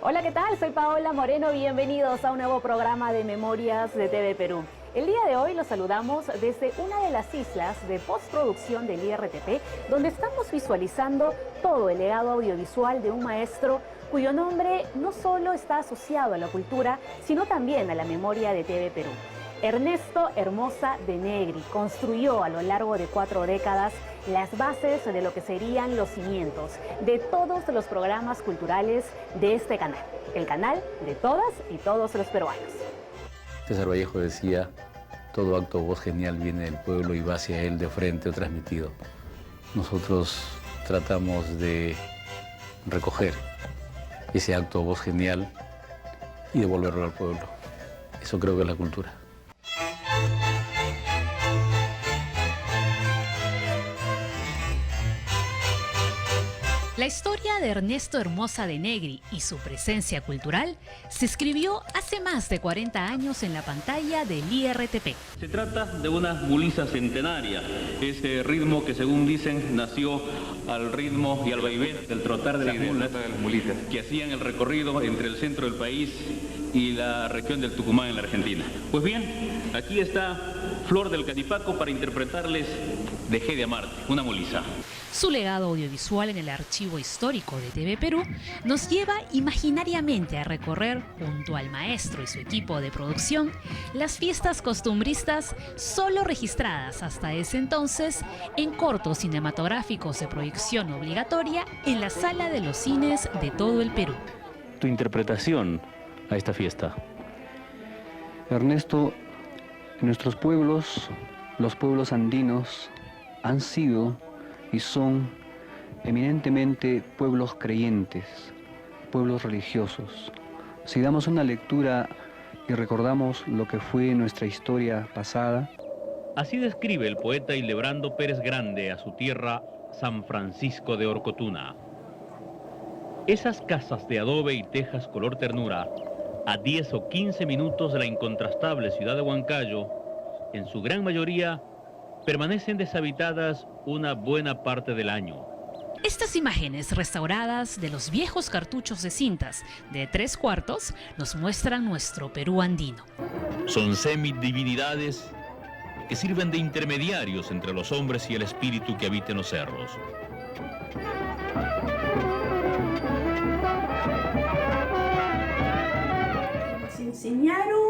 Hola, ¿qué tal? Soy Paola Moreno, bienvenidos a un nuevo programa de Memorias de TV Perú. El día de hoy los saludamos desde una de las islas de postproducción del IRTP, donde estamos visualizando todo el legado audiovisual de un maestro cuyo nombre no solo está asociado a la cultura, sino también a la memoria de TV Perú. Ernesto Hermosa de Negri construyó a lo largo de 4 décadas las bases de lo que serían los cimientos de todos los programas culturales de este canal, el canal de todas y todos los peruanos. César Vallejo decía: todo acto o voz genial viene del pueblo y va hacia él de frente o transmitido. Nosotros tratamos de recoger ese acto o voz genial y devolverlo al pueblo. Eso creo que es la cultura. La historia de Ernesto Hermosa de Negri y su presencia cultural se escribió hace más de 40 años en la pantalla del IRTP. Se trata de una mulisa centenaria, ese ritmo que, según dicen, nació al ritmo y al vaivén del trotar de las mulas que hacían el recorrido entre el centro del país y la región del Tucumán en la Argentina. Pues bien, aquí está Flor del Catipaco para interpretarles Dejé de amarte, una mulisa. Su legado audiovisual en el archivo histórico de TV Perú nos lleva imaginariamente a recorrer, junto al maestro y su equipo de producción, las fiestas costumbristas solo registradas hasta ese entonces en cortos cinematográficos de proyección obligatoria en la sala de los cines de todo el Perú. Tu interpretación a esta fiesta. Ernesto, nuestros pueblos, los pueblos andinos, han sido y son eminentemente pueblos creyentes, pueblos religiosos. Si damos una lectura y recordamos lo que fue nuestra historia pasada. Así describe el poeta Hildebrando Pérez Grande a su tierra, San Francisco de Orcotuna. Esas casas de adobe y tejas color ternura, a 10 o 15 minutos de la incontrastable ciudad de Huancayo, en su gran mayoría permanecen deshabitadas una buena parte del año. Estas imágenes restauradas de los viejos cartuchos de cintas de 3/4 nos muestran nuestro Perú andino. Son semidivinidades que sirven de intermediarios entre los hombres y el espíritu que habita en los cerros. Nos enseñaron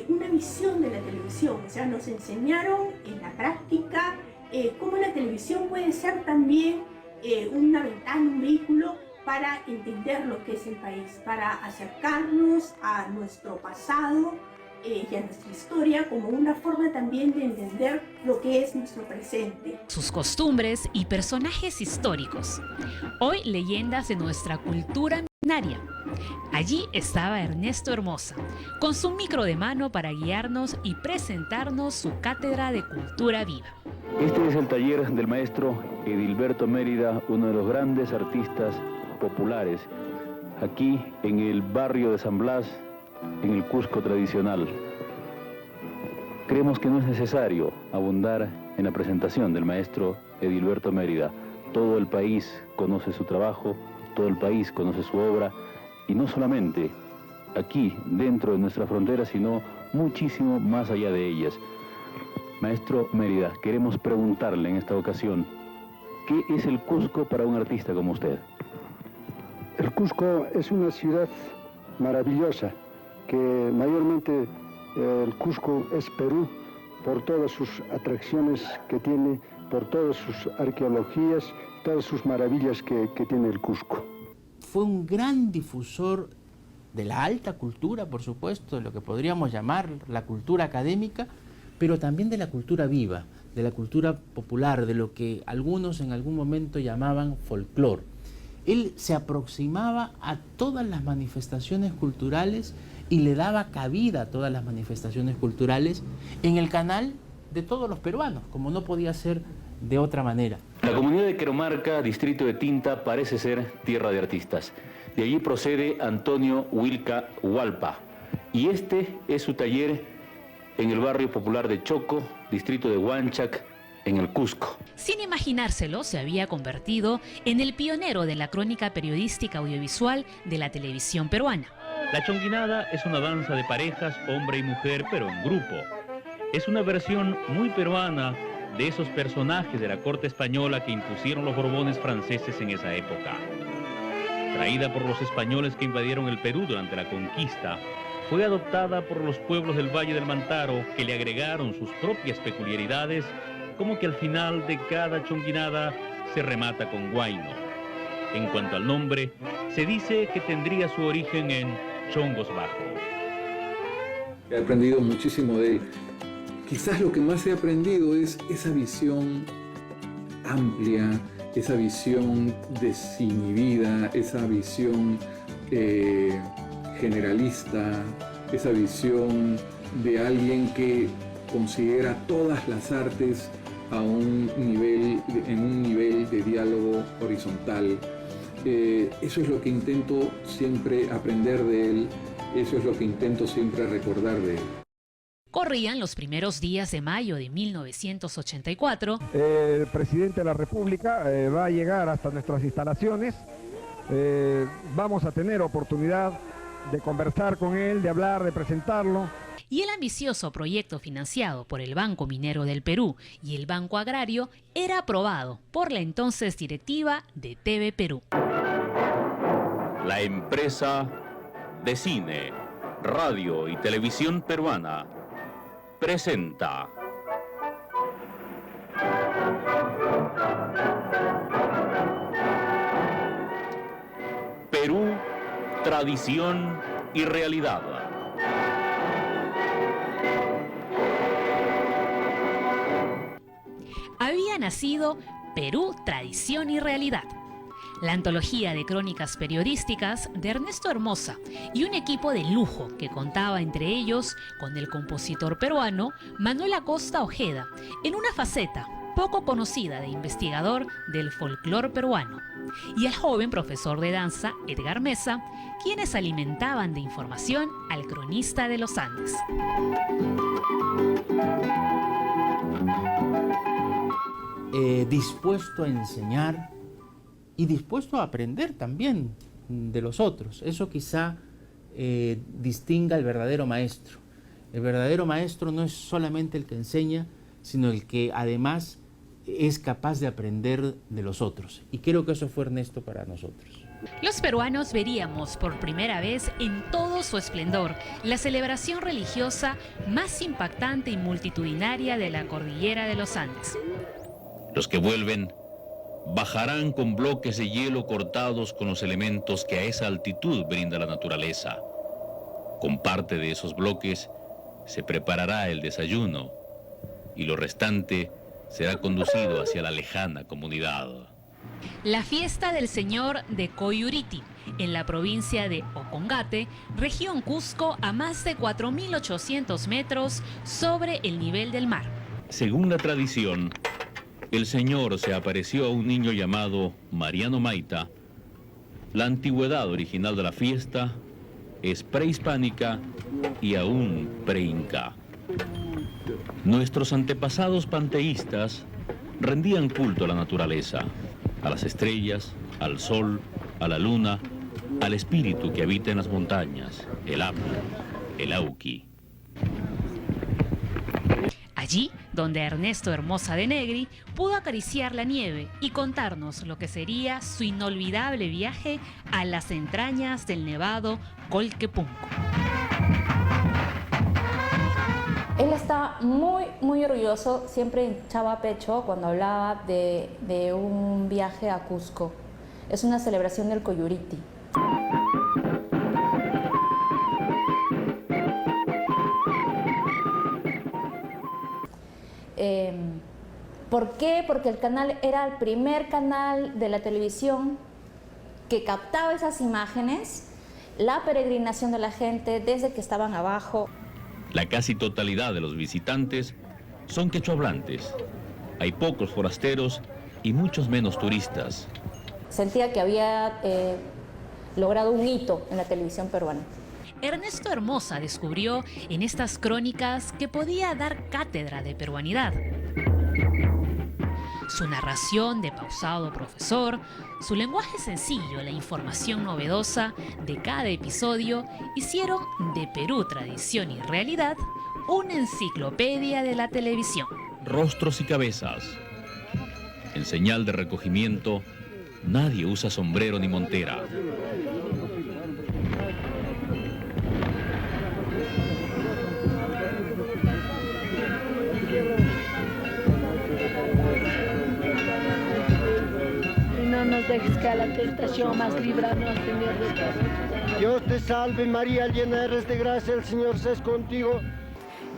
una visión de la televisión, o sea, nos enseñaron en la práctica cómo la televisión puede ser también una ventana, un vehículo para entender lo que es el país, para acercarnos a nuestro pasado y a nuestra historia como una forma también de entender lo que es nuestro presente. Sus costumbres y personajes históricos. Hoy leyendas de nuestra cultura milenaria. Allí estaba Ernesto Hermosa, con su micro de mano para guiarnos y presentarnos su cátedra de cultura viva. Este es el taller del maestro Edilberto Mérida, uno de los grandes artistas populares, aquí en el barrio de San Blas, en el Cusco tradicional. Creemos que no es necesario abundar en la presentación del maestro Edilberto Mérida. Todo el país conoce su trabajo, todo el país conoce su obra, y no solamente aquí, dentro de nuestra frontera, sino muchísimo más allá de ellas. Maestro Mérida, queremos preguntarle en esta ocasión, ¿qué es el Cusco para un artista como usted? El Cusco es una ciudad maravillosa, que mayormente el Cusco es Perú, por todas sus atracciones que tiene, por todas sus arqueologías, todas sus maravillas que tiene el Cusco. Fue un gran difusor de la alta cultura, por supuesto, de lo que podríamos llamar la cultura académica, pero también de la cultura viva, de la cultura popular, de lo que algunos en algún momento llamaban folclore. Él se aproximaba a todas las manifestaciones culturales y le daba cabida a todas las manifestaciones culturales en el canal de todos los peruanos, como no podía ser de otra manera. La comunidad de Queromarca, distrito de Tinta, parece ser tierra de artistas. De allí procede Antonio Wilca Hualpa. Y este es su taller en el barrio popular de Choco, distrito de Huanchac, en el Cusco. Sin imaginárselo, se había convertido en el pionero de la crónica periodística audiovisual de la televisión peruana. La chonguinada es una danza de parejas, hombre y mujer, pero en grupo. Es una versión muy peruana de esos personajes de la corte española que impusieron los Borbones franceses en esa época. Traída por los españoles que invadieron el Perú durante la conquista, fue adoptada por los pueblos del Valle del Mantaro, que le agregaron sus propias peculiaridades, como que al final de cada chonguinada se remata con guayno. En cuanto al nombre, se dice que tendría su origen en Chongos Bajo. He aprendido muchísimo de él. Quizás lo que más he aprendido es esa visión amplia, esa visión desinhibida, esa visión generalista, esa visión de alguien que considera todas las artes en un nivel de diálogo horizontal. Eso es lo que intento siempre aprender de él, eso es lo que intento siempre recordar de él. Corrían los primeros días de mayo de 1984. El presidente de la República va a llegar hasta nuestras instalaciones. Vamos a tener oportunidad de conversar con él, de hablar, de presentarlo. Y el ambicioso proyecto financiado por el Banco Minero del Perú y el Banco Agrario era aprobado por la entonces directiva de TV Perú. La empresa de cine, radio y televisión peruana presenta Perú, tradición y realidad. Había nacido Perú, tradición y realidad, la antología de crónicas periodísticas de Ernesto Hermosa y un equipo de lujo que contaba entre ellos con el compositor peruano Manuel Acosta Ojeda, en una faceta poco conocida de investigador del folclore peruano, y el joven profesor de danza Edgar Mesa, quienes alimentaban de información al cronista de los Andes. Dispuesto a enseñar y dispuesto a aprender también de los otros. Eso quizá distinga al verdadero maestro. El verdadero maestro no es solamente el que enseña, sino el que además es capaz de aprender de los otros. Y creo que eso fue Ernesto para nosotros. Los peruanos veríamos por primera vez en todo su esplendor la celebración religiosa más impactante y multitudinaria de la cordillera de los Andes. Los que vuelven bajarán con bloques de hielo cortados con los elementos que a esa altitud brinda la naturaleza. Con parte de esos bloques se preparará el desayuno y lo restante será conducido hacia la lejana comunidad. La fiesta del Señor de Coyuriti, en la provincia de Ocongate, región Cusco, a más de 4.800 metros sobre el nivel del mar. Según la tradición, el Señor se apareció a un niño llamado Mariano Maita. La antigüedad original de la fiesta es prehispánica y aún preinca. Nuestros antepasados panteístas rendían culto a la naturaleza, a las estrellas, al sol, a la luna, al espíritu que habita en las montañas, el Apu, el Auqui. Allí, donde Ernesto Hermosa de Negri pudo acariciar la nieve y contarnos lo que sería su inolvidable viaje a las entrañas del nevado Colquepunco. Él está muy orgulloso, siempre hinchaba pecho cuando hablaba de un viaje a Cusco. Es una celebración del Coyuriti. ¿Por qué? Porque el canal era el primer canal de la televisión que captaba esas imágenes, la peregrinación de la gente desde que estaban abajo. La casi totalidad de los visitantes son quechohablantes. Hay pocos forasteros y muchos menos turistas. Sentía que había logrado un hito en la televisión peruana. Ernesto Hermosa descubrió en estas crónicas que podía dar cátedra de peruanidad. Su narración de pausado profesor, su lenguaje sencillo, la información novedosa de cada episodio hicieron de Perú Tradición y Realidad una enciclopedia de la televisión. Rostros y cabezas. En señal de recogimiento, nadie usa sombrero ni montera. No nos dejes caer la tentación, mas líbranos, Señor, de todo. Dios te salve María, llena eres de gracia, el Señor es contigo.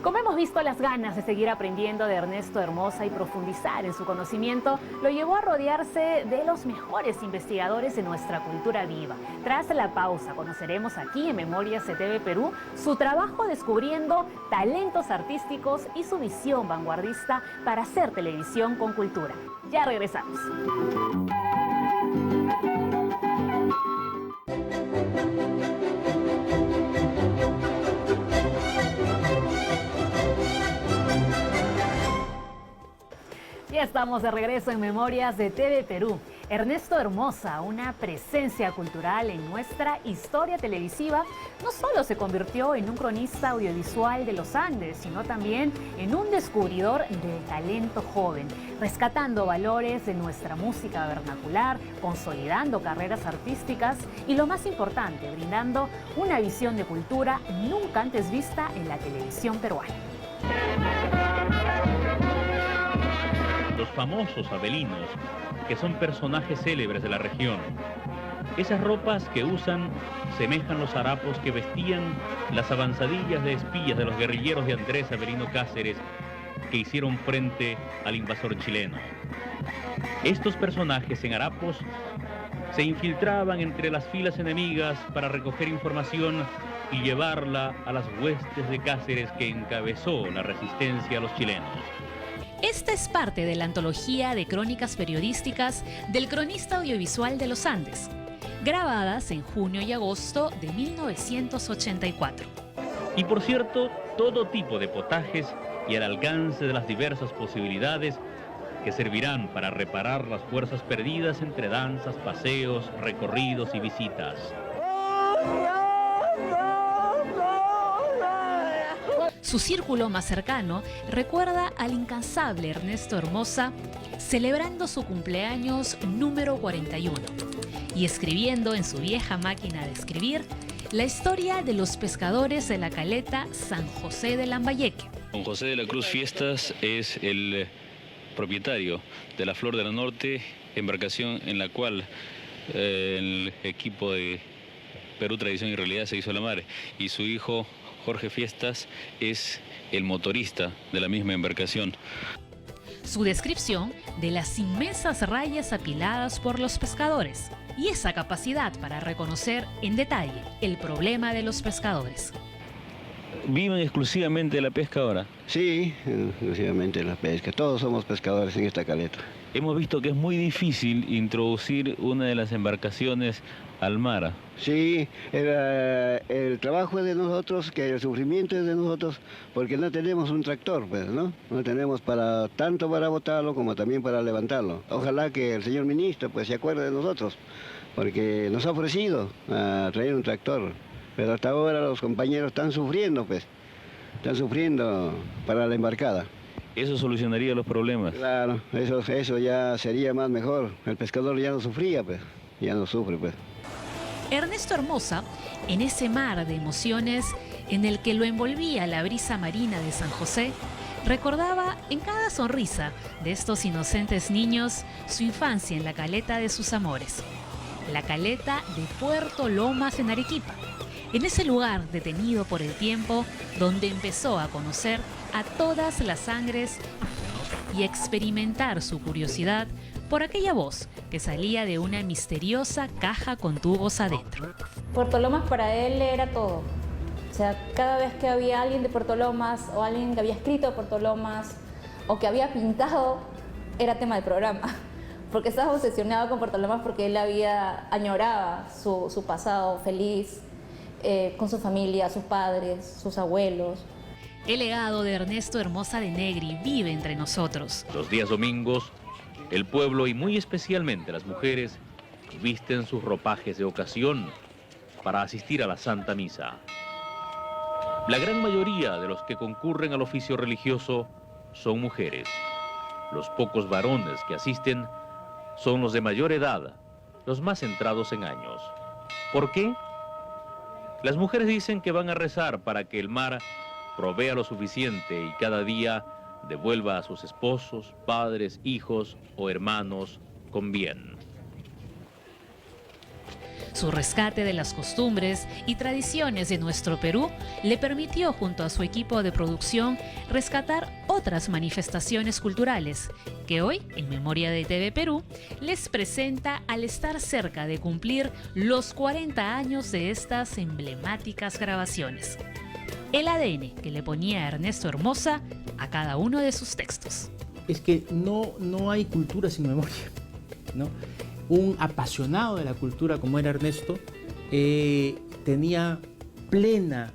Como hemos visto, las ganas de seguir aprendiendo de Ernesto Hermosa y profundizar en su conocimiento lo llevó a rodearse de los mejores investigadores de nuestra cultura viva. Tras la pausa, conoceremos aquí en Memorias de TV Perú su trabajo descubriendo talentos artísticos y su visión vanguardista para hacer televisión con cultura. Ya regresamos. Ya estamos de regreso en Memorias de TV Perú. Ernesto Hermosa, una presencia cultural en nuestra historia televisiva, no solo se convirtió en un cronista audiovisual de los Andes, sino también en un descubridor del talento joven, rescatando valores de nuestra música vernacular, consolidando carreras artísticas y, lo más importante, brindando una visión de cultura nunca antes vista en la televisión peruana. Los famosos abelinos, que son personajes célebres de la región. Esas ropas que usan semejan los harapos que vestían las avanzadillas de espías de los guerrilleros de Andrés Avelino Cáceres, que hicieron frente al invasor chileno. Estos personajes en harapos se infiltraban entre las filas enemigas para recoger información y llevarla a las huestes de Cáceres, que encabezó la resistencia a los chilenos. Esta es parte de la antología de crónicas periodísticas del cronista audiovisual de los Andes, grabadas en junio y agosto de 1984. Y por cierto, todo tipo de potajes y al alcance de las diversas posibilidades que servirán para reparar las fuerzas perdidas entre danzas, paseos, recorridos y visitas. Su círculo más cercano recuerda al incansable Ernesto Hermosa celebrando su cumpleaños número 41 y escribiendo en su vieja máquina de escribir la historia de los pescadores de la caleta San José de Lambayeque. Don José de la Cruz Fiestas es el propietario de la Flor del Norte, embarcación en la cual el equipo de Perú Tradición y Realidad se hizo la mar, y su hijo Jorge Fiestas es el motorista de la misma embarcación. Su descripción de las inmensas rayas apiladas por los pescadores y esa capacidad para reconocer en detalle el problema de los pescadores. ¿Viven exclusivamente de la pesca ahora? Sí, exclusivamente de la pesca. Todos somos pescadores en esta caleta. Hemos visto que es muy difícil introducir una de las embarcaciones al mar. Sí, el trabajo es de nosotros, que el sufrimiento es de nosotros, porque no tenemos un tractor, pues, ¿no? No tenemos tanto para botarlo como también para levantarlo. Ojalá que el señor ministro, pues, se acuerde de nosotros, porque nos ha ofrecido a traer un tractor, pero hasta ahora los compañeros están sufriendo, pues, para la embarcada. ¿Eso solucionaría los problemas? Claro, eso ya sería más mejor. El pescador ya no sufría, pues, ya no sufre, pues. Ernesto Hermosa, en ese mar de emociones en el que lo envolvía la brisa marina de San José, recordaba en cada sonrisa de estos inocentes niños su infancia en la caleta de sus amores, la caleta de Puerto Lomas en Arequipa, en ese lugar detenido por el tiempo donde empezó a conocer a todas las sangres y experimentar su curiosidad por aquella voz que salía de una misteriosa caja con tubos adentro. Puerto Lomas para él era todo. O sea, cada vez que había alguien de Puerto Lomas o alguien que había escrito Puerto Lomas o que había pintado, era tema de programa. Porque estaba obsesionado con Puerto Lomas porque él añoraba su pasado feliz, con su familia, sus padres, sus abuelos. El legado de Ernesto Hermosa de Negri vive entre nosotros. Los días domingos, El pueblo y muy especialmente las mujeres visten sus ropajes de ocasión para asistir a la Santa Misa. La gran mayoría de los que concurren al oficio religioso son mujeres. Los pocos varones que asisten son los de mayor edad, los más entrados en años. ¿Por qué? Las mujeres dicen que van a rezar para que el mar provea lo suficiente y cada día devuelva a sus esposos, padres, hijos o hermanos con bien. Su rescate de las costumbres y tradiciones de nuestro Perú le permitió, junto a su equipo de producción, rescatar otras manifestaciones culturales que hoy, en memoria de TV Perú, les presenta al estar cerca de cumplir los 40 años de estas emblemáticas grabaciones. El ADN que le ponía Ernesto Hermosa a cada uno de sus textos. Es que no hay cultura sin memoria, ¿no? Un apasionado de la cultura como era Ernesto tenía plena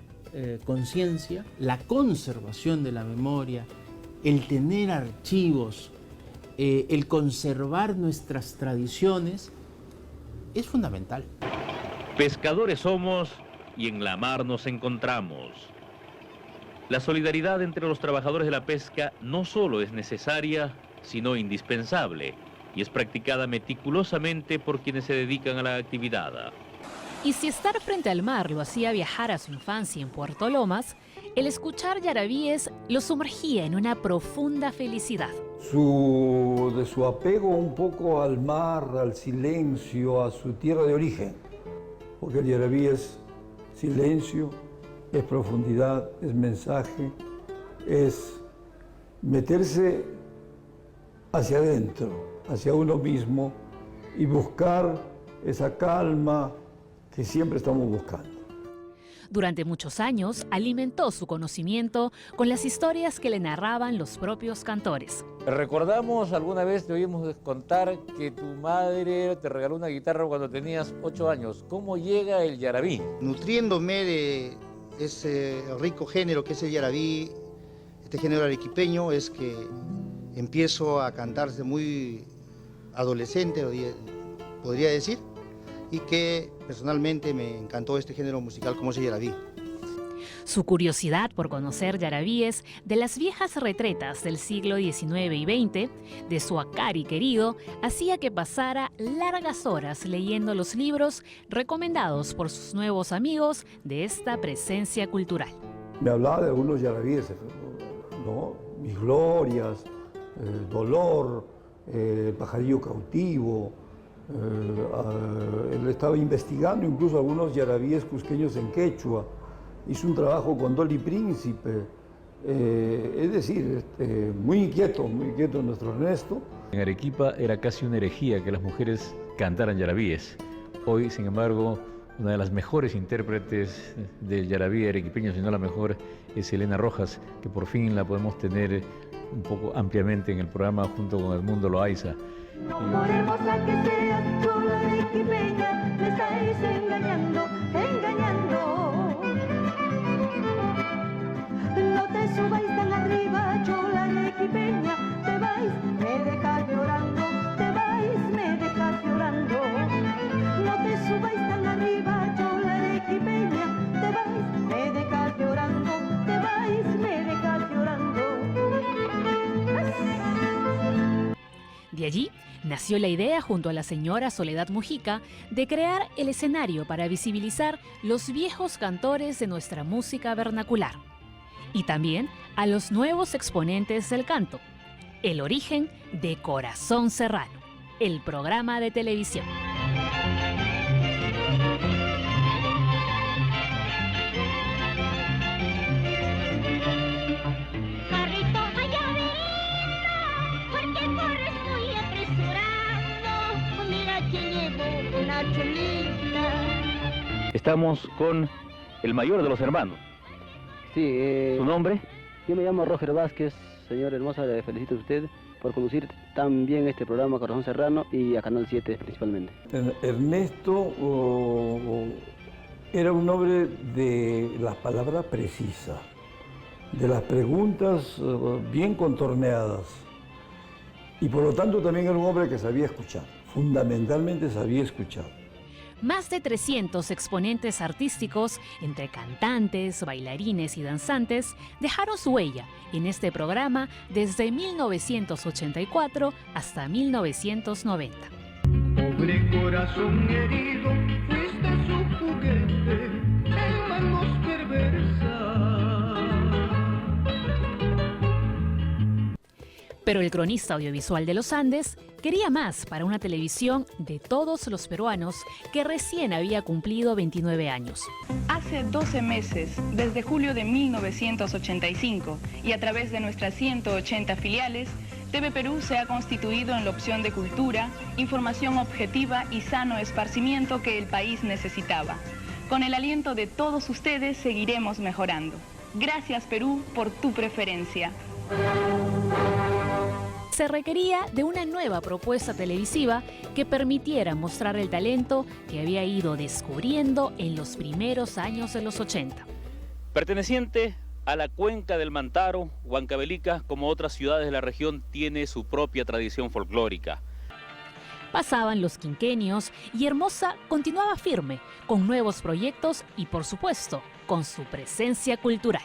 conciencia, la conservación de la memoria, el tener archivos, el conservar nuestras tradiciones, es fundamental. Pescadores somos y en la mar nos encontramos. La solidaridad entre los trabajadores de la pesca no solo es necesaria, sino indispensable, y es practicada meticulosamente por quienes se dedican a la actividad. Y si estar frente al mar lo hacía viajar a su infancia en Puerto Lomas, el escuchar yarabíes lo sumergía en una profunda felicidad. De su apego un poco al mar, al silencio, a su tierra de origen, porque el yarabí es silencio, es profundidad, es mensaje, es meterse hacia adentro, hacia uno mismo y buscar esa calma que siempre estamos buscando. Durante muchos años alimentó su conocimiento con las historias que le narraban los propios cantores. Recordamos, alguna vez te oímos contar que tu madre te regaló una guitarra cuando tenías 8 años. ¿Cómo llega el yarabí? Nutriéndome de ese rico género que es el yarabí, este género arequipeño, es que empiezo a cantar desde muy adolescente, podría decir, y que personalmente me encantó este género musical como es el yarabí. Su curiosidad por conocer yarabíes de las viejas retretas del siglo XIX y XX, de su acari querido, hacía que pasara largas horas leyendo los libros recomendados por sus nuevos amigos de esta presencia cultural. Me hablaba de algunos yarabíes, ¿no? Mis glorias, Dolor, El pajarillo cautivo. Él estaba investigando incluso algunos yarabíes cusqueños en quechua. Hizo un trabajo con Dolly Príncipe. Es decir, muy inquieto nuestro Ernesto. En Arequipa era casi una herejía que las mujeres cantaran yarabíes. Hoy, sin embargo, una de las mejores intérpretes del yarabí arequipeño, si no la mejor, es Elena Rojas, que por fin la podemos tener un poco ampliamente en el programa junto con Edmundo Loaiza. No por hermosa que seas, chola arequipeña, me estáis engañando, engañando. No te subáis tan arriba, chola arequipeña, te vais, me dejas llorando, te vais, me dejas llorando. No te subáis tan arriba, chola arequipeña, te vais, me dejas llorando, te vais, me dejas llorando. De allí nació la idea, junto a la señora Soledad Mujica, de crear el escenario para visibilizar los viejos cantores de nuestra música vernacular y también a los nuevos exponentes del canto. El origen de Corazón Serrano, el programa de televisión. Estamos con el mayor de los hermanos. Sí. ¿Su nombre? Yo me llamo Roger Vázquez. Señor Hermosa, le felicito a usted por conducir tan bien este programa Corazón Serrano y a Canal 7 principalmente. Ernesto era un hombre de las palabras precisas, de las preguntas bien contorneadas. Y por lo tanto también era un hombre que sabía escuchar, fundamentalmente sabía escuchar. Más de 300 exponentes artísticos, entre cantantes, bailarines y danzantes, dejaron su huella en este programa desde 1984 hasta 1990. Pobre corazón herido, fuiste su juguete, en manos perversas. Pero el cronista audiovisual de los Andes quería más para una televisión de todos los peruanos que recién había cumplido 29 años. Hace 12 meses, desde julio de 1985, y a través de nuestras 180 filiales, TV Perú se ha constituido en la opción de cultura, información objetiva y sano esparcimiento que el país necesitaba. Con el aliento de todos ustedes seguiremos mejorando. Gracias, Perú, por tu preferencia. Se requería de una nueva propuesta televisiva que permitiera mostrar el talento que había ido descubriendo en los primeros años de los 80. Perteneciente a la cuenca del Mantaro, Huancavelica, como otras ciudades de la región, tiene su propia tradición folclórica. Pasaban los quinquenios y Hermosa continuaba firme, con nuevos proyectos y, por supuesto, con su presencia cultural.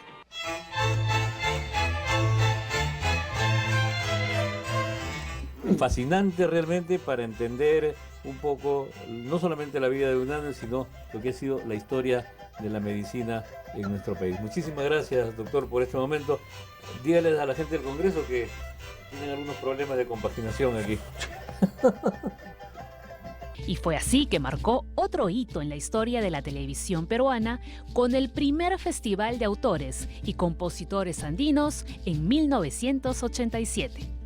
Fascinante realmente para entender un poco, no solamente la vida de un Andes, sino lo que ha sido la historia de la medicina en nuestro país. Muchísimas gracias, doctor, por este momento. Dígales a la gente del Congreso que tienen algunos problemas de compaginación aquí. Y fue así que marcó otro hito en la historia de la televisión peruana con el primer Festival de Autores y Compositores Andinos en 1987.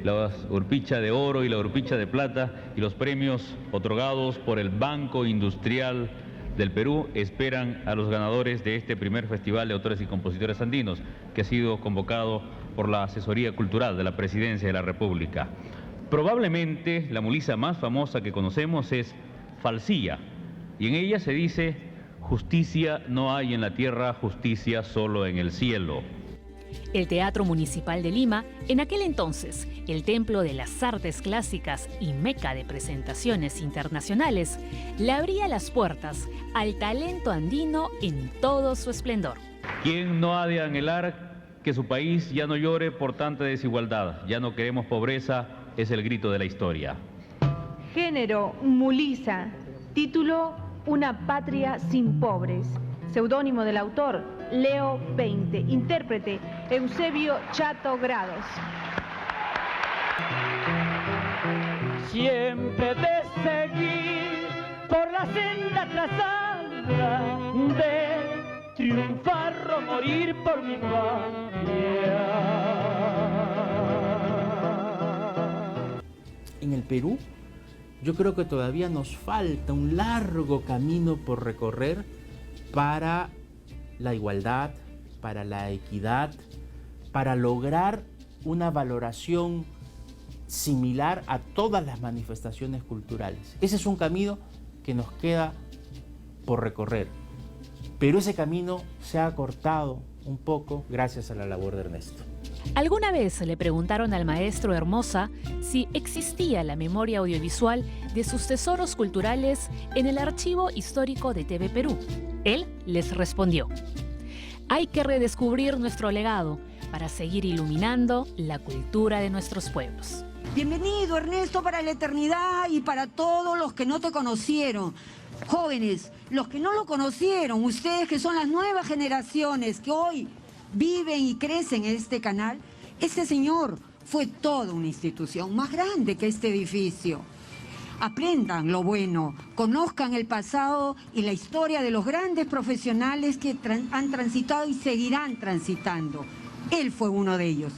La Urpicha de Oro y la Urpicha de Plata y los premios otorgados por el Banco Industrial del Perú esperan a los ganadores de este primer Festival de Autores y Compositores Andinos, que ha sido convocado por la Asesoría Cultural de la Presidencia de la República. Probablemente la mulisa más famosa que conocemos es Falsilla, y en ella se dice: justicia no hay en la tierra, justicia solo en el cielo. El Teatro Municipal de Lima, en aquel entonces el templo de las artes clásicas y meca de presentaciones internacionales, le abría las puertas al talento andino en todo su esplendor. ¿Quién no ha de anhelar que su país ya no llore por tanta desigualdad? Ya no queremos pobreza, es el grito de la historia. Género, mulisa. Título, Una patria sin pobres. Seudónimo del autor, Leo 20. Intérprete, Eusebio Chato Grados. Siempre de seguir por la senda trazada, de triunfar o morir por mi patria. En el Perú, yo creo que todavía nos falta un largo camino por recorrer para la igualdad, para la equidad, para lograr una valoración similar a todas las manifestaciones culturales. Ese es un camino que nos queda por recorrer, pero ese camino se ha acortado un poco gracias a la labor de Ernesto. Alguna vez le preguntaron al maestro Hermosa si existía la memoria audiovisual de sus tesoros culturales en el archivo histórico de TV Perú. Él les respondió: hay que redescubrir nuestro legado para seguir iluminando la cultura de nuestros pueblos. Bienvenido, Ernesto, para la eternidad y para todos los que no te conocieron. Jóvenes, los que no lo conocieron, ustedes que son las nuevas generaciones que hoy viven y crecen en este canal, este señor fue toda una institución, más grande que este edificio. Aprendan lo bueno, conozcan el pasado y la historia de los grandes profesionales que han transitado y seguirán transitando. Él fue uno de ellos.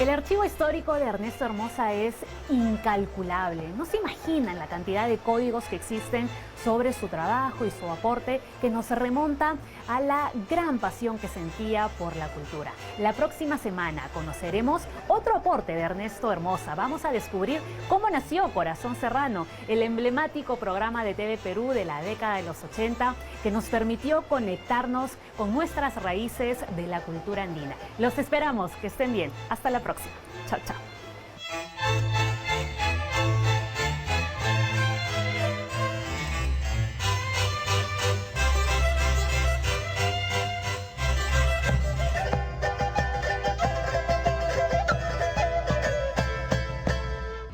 El archivo histórico de Ernesto Hermosa es incalculable. No se imaginan la cantidad de códigos que existen sobre su trabajo y su aporte que nos remonta a la gran pasión que sentía por la cultura. La próxima semana conoceremos otro aporte de Ernesto Hermosa. Vamos a descubrir cómo nació Corazón Serrano, el emblemático programa de TV Perú de la década de los 80 que nos permitió conectarnos con nuestras raíces de la cultura andina. Los esperamos, que estén bien. Hasta la próxima. Chao, chao.